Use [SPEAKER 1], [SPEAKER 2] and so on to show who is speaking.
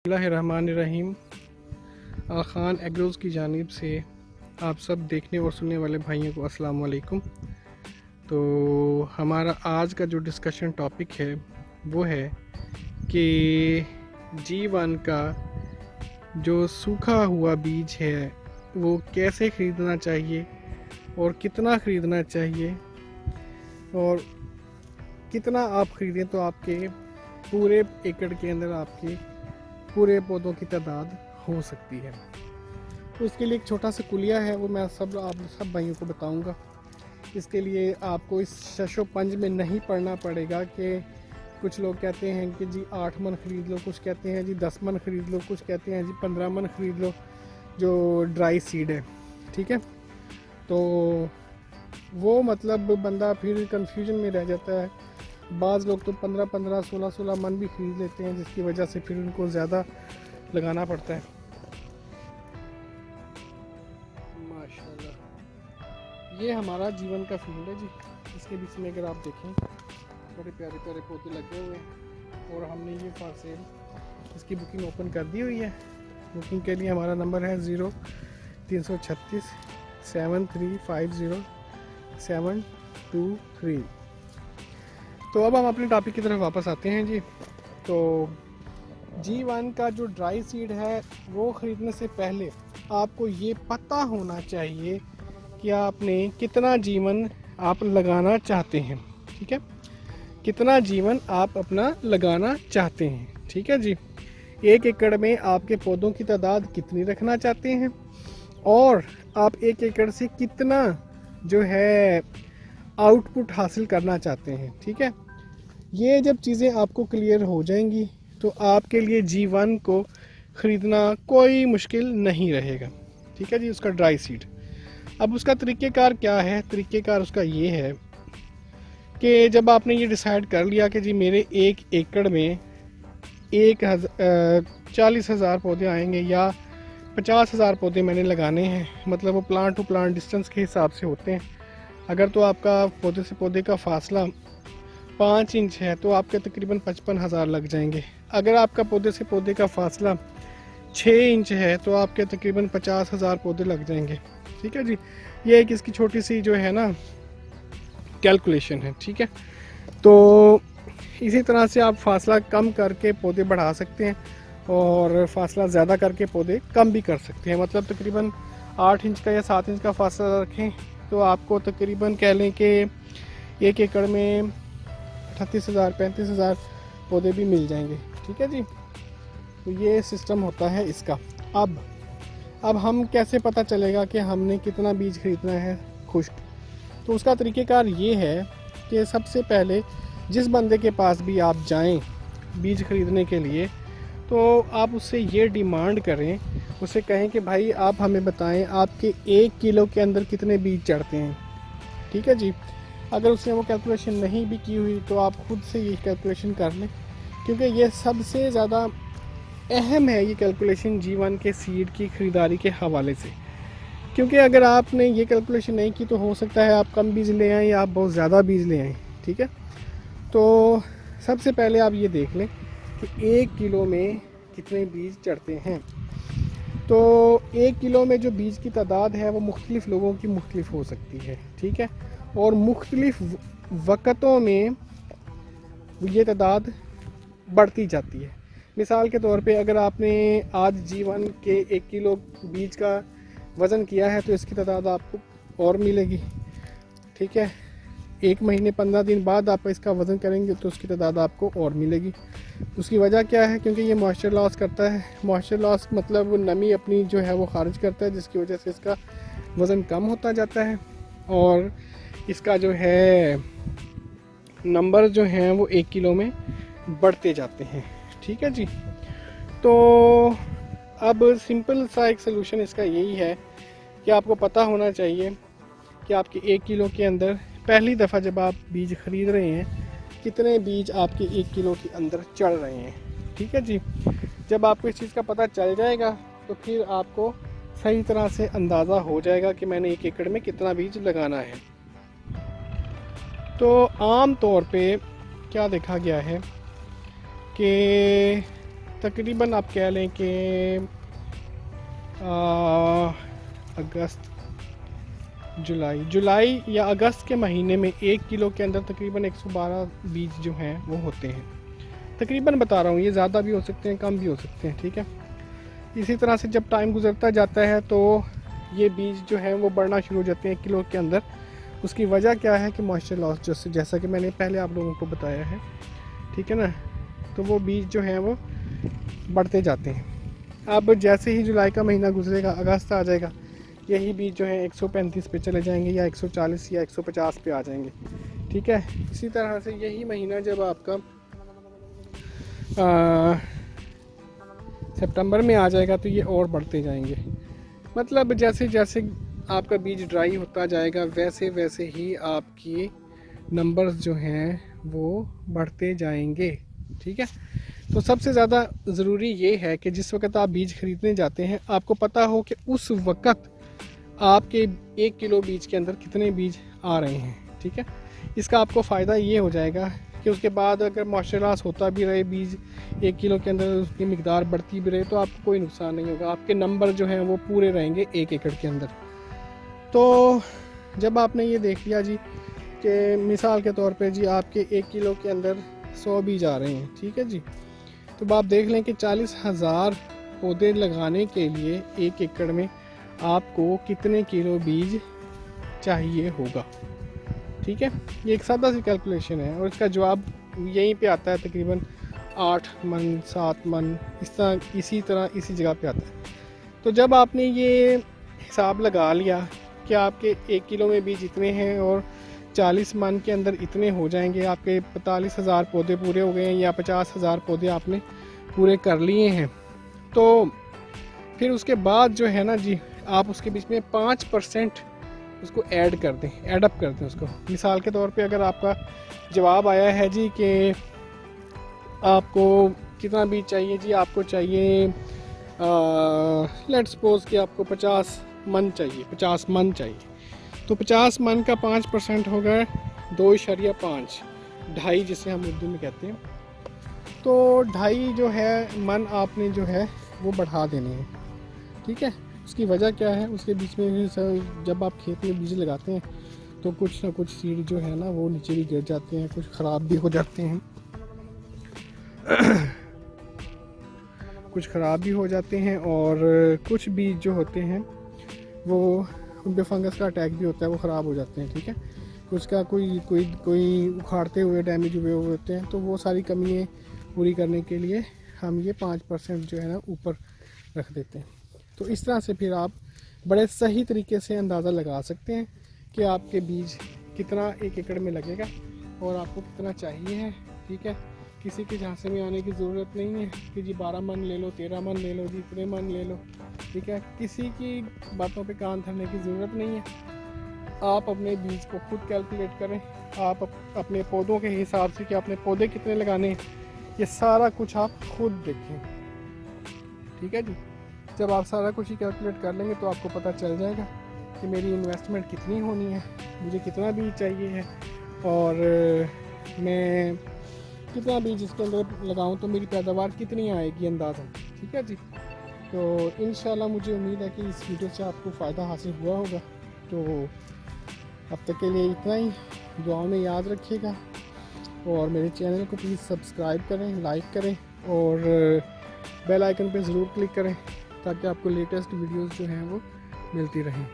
[SPEAKER 1] बिस्मिल्लाहिर्रहमानिर्रहीम। ख़ान एग्रोज़ की जानिब से आप सब देखने और सुनने वाले भाइयों को अस्सलाम वालेकुम। तो हमारा आज का जो डिस्कशन टॉपिक है वो है कि G1 का जो सूखा हुआ बीज है वो कैसे ख़रीदना चाहिए और कितना ख़रीदना चाहिए, और कितना आप ख़रीदें तो आपके पूरे एकड़ के अंदर आपके पूरे पौधों की तादाद हो सकती है। तो उसके लिए एक छोटा सा कुलिया है, वो मैं आप सब भाइयों को बताऊंगा। इसके लिए आपको इस शशो पंज में नहीं पढ़ना पड़ेगा कि कुछ लोग कहते हैं कि जी 8 मन ख़रीद लो, कुछ कहते हैं जी 10 मन ख़रीद लो, कुछ कहते हैं जी 15 मन ख़रीद लो जो ड्राई सीड है। ठीक है, तो वो मतलब बंदा फिर कंफ्यूजन में रह जाता है। बाज़ लोग तो 15-15, 16-16 मन भी ख़रीद लेते हैं, जिसकी वजह से फिर उनको ज़्यादा लगाना पड़ता है। माशाल्लाह, ये हमारा जीवन का फील्ड है जी। इसके बीच में अगर आप देखें बड़े प्यारे प्यारे पौधे लगे हुए हैं और हमने ये फॉर सेल इसकी बुकिंग ओपन कर दी हुई है। बुकिंग के लिए हमारा नंबर है 0336 7350 723। तो अब हम अपने टॉपिक की तरफ वापस आते हैं जी। तो G1 का जो ड्राई सीड है वो ख़रीदने से पहले आपको ये पता होना चाहिए कि आपने कितना G1 आप लगाना चाहते हैं। ठीक है, कितना G1 आप अपना लगाना चाहते हैं। ठीक है जी, 1 एकड़ में आपके पौधों की तादाद कितनी रखना चाहते हैं और आप 1 एकड़ से कितना जो है आउटपुट हासिल करना चाहते हैं। ठीक है, ये जब चीज़ें आपको क्लियर हो जाएंगी तो आपके लिए G1 को ख़रीदना कोई मुश्किल नहीं रहेगा। ठीक है जी, उसका ड्राई सीड। अब उसका तरीक़ेकार क्या है? तरीक़ेकार उसका ये है कि जब आपने ये डिसाइड कर लिया कि जी मेरे 1 एकड़ में 40,000 पौधे आएंगे या 50,000 पौधे मैंने लगाने हैं, मतलब वो प्लांट टू प्लांट डिस्टेंस के हिसाब से होते हैं। अगर तो आपका पौधे से पौधे का फासला 5 इंच है तो आपके तकरीबन 55,000 लग जाएंगे। अगर आपका पौधे से पौधे का फासला 6 इंच है तो आपके तकरीबन 50,000 पौधे लग जाएंगे। ठीक है जी, ये एक इसकी छोटी सी जो है ना कैलकुलेशन है। ठीक है, तो इसी तरह से आप फासला कम करके पौधे बढ़ा सकते हैं और फासला ज़्यादा करके पौधे कम भी कर सकते हैं। मतलब तकरीबन 8 इंच का या 7 इंच का फासला रखें तो आपको तकरीबन कह लें कि 1 एकड़ में 38,000 35,000 पौधे भी मिल जाएंगे। ठीक है जी, तो ये सिस्टम होता है इसका। अब हम कैसे पता चलेगा कि हमने कितना बीज खरीदना है खुश्क? तो उसका तरीक़ेकार ये है कि सबसे पहले जिस बंदे के पास भी आप जाएं बीज खरीदने के लिए, तो आप उससे ये डिमांड करें, उससे कहें कि भाई आप हमें बताएं आपके 1 किलो के अंदर कितने बीज चढ़ते हैं। ठीक है जी, अगर उसने वो कैलकुलेशन नहीं भी की हुई तो आप खुद से ये कैलकुलेशन कर लें, क्योंकि ये सबसे ज़्यादा अहम है ये कैलकुलेशन G1 के सीड की ख़रीदारी के हवाले से। क्योंकि अगर आपने ये कैलकुलेशन नहीं की तो हो सकता है आप कम बीज ले आएँ या आप बहुत ज़्यादा बीज ले आएँ। ठीक है, तो सबसे पहले आप ये देख लें कि 1 किलो में कितने बीज चढ़ते हैं। तो 1 किलो में जो बीज की तादाद है वो मुख्तलिफ़ लोगों की मुख्तलिफ़ हो सकती है। ठीक है, और मुख्तलिफ़ वक़्तों में ये तादाद बढ़ती जाती है। मिसाल के तौर पे अगर आपने आज G1 के 1 किलो बीज का वज़न किया है तो इसकी तादाद आपको और मिलेगी। ठीक है, 1 महीने 15 दिन बाद आप इसका वज़न करेंगे तो उसकी तादाद आपको और मिलेगी। उसकी वजह क्या है? क्योंकि ये मॉइस्चर लॉस करता है। मॉइस्चर लॉस मतलब वो नमी अपनी जो है वो खारिज करता है, जिसकी वजह से इसका वज़न कम होता जाता है और इसका जो है नंबर जो हैं वो 1 किलो में बढ़ते जाते हैं। ठीक है जी, तो अब सिंपल सा एक सलूशन इसका यही है कि आपको पता होना चाहिए कि आपके 1 किलो के अंदर पहली दफ़ा जब आप बीज ख़रीद रहे हैं कितने बीज आपके 1 किलो के अंदर चढ़ रहे हैं। ठीक है जी, जब आपको इस चीज़ का पता चल जाएगा तो फिर आपको सही तरह से अंदाज़ा हो जाएगा कि मैंने 1 एकड़ में कितना बीज लगाना है। तो आम तौर पे क्या देखा गया है कि तकरीबन आप कह लें कि अगस्त, जुलाई या अगस्त के महीने में 1 किलो के अंदर तकरीबन 112 बीज जो हैं वो होते हैं। तकरीबन बता रहा हूँ, ये ज़्यादा भी हो सकते हैं, कम भी हो सकते हैं, ठीक है। इसी तरह से जब टाइम गुजरता जाता है तो ये बीज जो हैं वो बढ़ना शुरू हो जाते हैं 1 किलो के अंदर। उसकी वजह क्या है कि मॉइस्चर लॉस, जैसा कि मैंने पहले आप लोगों को बताया है, ठीक है ना। तो वो बीज जो हैं वो बढ़ते जाते हैं। अब जैसे ही जुलाई का महीना गुजरेगा, अगस्त आ जाएगा, यही बीज जो है 135 पे चले जाएंगे या 140 या 150 पे आ जाएंगे, ठीक है। इसी तरह से यही महीना जब आपका सितंबर में आ जाएगा तो ये और बढ़ते जाएंगे। मतलब जैसे जैसे आपका बीज ड्राई होता जाएगा वैसे वैसे ही आपकी नंबर्स जो हैं वो बढ़ते जाएंगे, ठीक है। तो सबसे ज़्यादा ज़रूरी ये है कि जिस वक्त आप बीज खरीदने जाते हैं आपको पता हो कि उस वक्त आपके 1 किलो बीज के अंदर कितने बीज आ रहे हैं, ठीक है। इसका आपको फ़ायदा ये हो जाएगा कि उसके बाद अगर मॉइस्चर लॉस होता भी रहे, बीज 1 किलो के अंदर उसकी मिकदार बढ़ती भी रहे, तो आपको कोई नुकसान नहीं होगा। आपके नंबर जो हैं वो पूरे रहेंगे 1 एकड़ के अंदर। तो जब आपने ये देख लिया जी कि मिसाल के तौर पे जी आपके 1 किलो के अंदर 100 बीज आ रहे हैं, ठीक है जी। तो आप देख लें कि 40,000 पौधे लगाने के लिए 1 एकड़ में आपको कितने किलो बीज चाहिए होगा, ठीक है। ये एक सादा सी कैलकुलेशन है और इसका जवाब यहीं पे आता है, तकरीबन 8 मन 7 मन इसी जगह पे आता है। तो जब आपने ये हिसाब लगा लिया कि आपके 1 किलो में बीज इतने हैं और 40 मन के अंदर इतने हो जाएंगे, आपके 45,000 पौधे पूरे हो गए हैं या 50,000 पौधे आपने पूरे कर लिए हैं, तो फिर उसके बाद जो है ना जी आप उसके बीच में 5% उसको ऐड कर दें, एडअप कर दें उसको। मिसाल के तौर पे अगर आपका जवाब आया है जी कि आपको कितना बीज चाहिए जी, आपको चाहिए लेट्स सपोज कि आपको 50 मन चाहिए, 50 मन चाहिए, तो 50 मन का 5% होगा 2.5, ढाई जिसे हम उर्दू में कहते हैं। तो 2.5 जो है मन आपने जो है वो बढ़ा देने हैं, ठीक है। उसकी वजह क्या है, उसके बीच में जब आप खेत में बीज लगाते हैं तो कुछ ना कुछ सीड जो है ना वो नीचे भी गिर जाते हैं, कुछ ख़राब भी हो जाते हैं कुछ ख़राब भी हो जाते हैं और कुछ बीज जो होते हैं वो उन पर फंगस का अटैक भी होता है, वो ख़राब हो जाते हैं, ठीक है। उसका कोई उखाड़ते हुए डैमेज हुए होते हैं। तो वो सारी कमियाँ पूरी करने के लिए हम ये 5% जो है ना ऊपर रख देते हैं। तो इस तरह से फिर आप बड़े सही तरीके से अंदाज़ा लगा सकते हैं कि आपके बीज कितना 1 एकड़ में लगेगा और आपको कितना चाहिए है, ठीक है। किसी के झांसे में आने की ज़रूरत नहीं है कि जी 12 मन ले लो, 13 मन ले लो जी, इतने मन ले लो, ठीक है। किसी की बातों पे कान धरने की ज़रूरत नहीं है। आप अपने बीज को खुद कैलकुलेट करें, आप अपने पौधों के हिसाब से कि आपने पौधे कितने लगाने हैं, ये सारा कुछ आप खुद देखें, ठीक है जी। जब आप सारा कुछ ही कैलकुलेट कर लेंगे तो आपको पता चल जाएगा कि मेरी इन्वेस्टमेंट कितनी होनी है, मुझे कितना बीज चाहिए है और मैं कितना बीज इसके अंदर लगाऊं तो मेरी पैदावार कितनी आएगी अंदाज़ा, ठीक है जी। तो इंशाल्लाह मुझे उम्मीद है कि इस वीडियो से आपको फ़ायदा हासिल हुआ होगा। तो अब तक के लिए इतना ही, दुआओं में याद रखिएगा और मेरे चैनल को प्लीज़ सब्सक्राइब करें, लाइक करें और बेल आइकन पे ज़रूर क्लिक करें ताकि आपको लेटेस्ट वीडियोस जो हैं वो मिलती रहें।